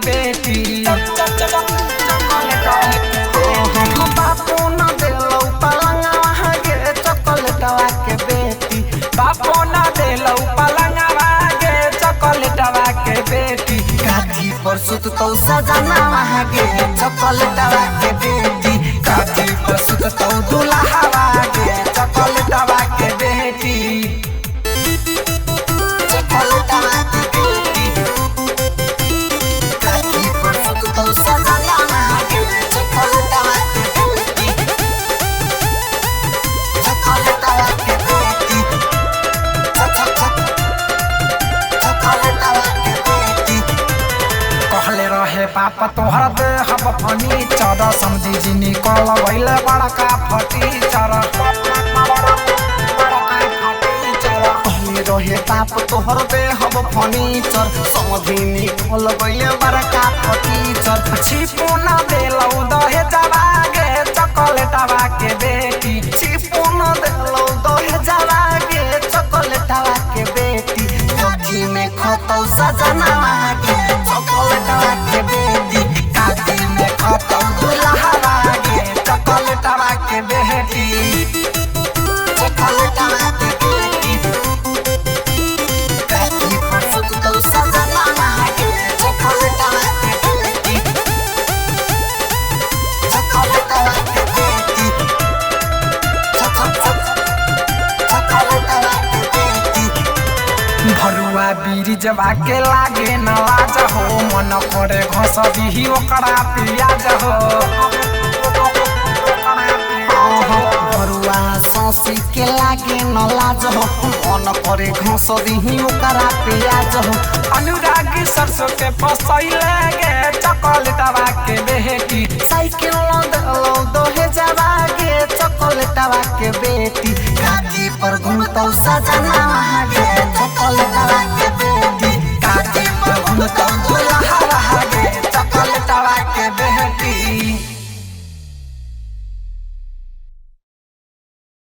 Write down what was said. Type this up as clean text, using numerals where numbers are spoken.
बेटी बापू न देलौ पलंगवा गे चॉकलेटवा के बेटी बापू न देलौ पलंगवा गे चॉकलेटवा के बेटी काठी पर सुततौ सजनवा गे चॉकलेटवा के बेटी काठी पर सुततौ दुल्हवा गे चॉकलेटवा के बेटी चॉकलेटवा के बेटी काठी पर सुततौ सजनवा गे चॉकलेटवा के बेटी चॉकलेटवा के बेटी चॉकलेटवा के बेटी कहले रहे पापा तोहर देहब फर्नीचर समझी जी निकल भइले बड़का फटीचर कहले रहे पाप तोहर देहब फर्नीचर समझी निकल भइले बड़का फटीचर छिपो न देलौ दहेजवा गे चॉकलेटवा के बेटी छिपो न देलौ दहेजवा गे चॉकलेटवा के बेटी अखी में खतौ सजनवा गे चॉकलेटवा के बेटी काटी में खतौ दुल्हवा गे चॉकलेटवा के बेटी चॉकलेटवा के बेटी काटी पर सुततौ सजनवा गे चॉकलेटवा के बेटी चॉकलेटवा के बेटी चॉकलेटवा के बेटी भरुआ बीरी जबा के लागे न लाज हो मन करे घस दिही ओकरा पियाज हो भरुआ सौसी के लागे न लाज हो मन करे घस दिही ओकरा पियाज हो अनुरागी सरसों के फसैले गे चॉकलेटवा के बेटी साइकिल देलौ दहेजवा गे चॉकलेटवा के बेटी काटी पर घुमतौ सजनवा गे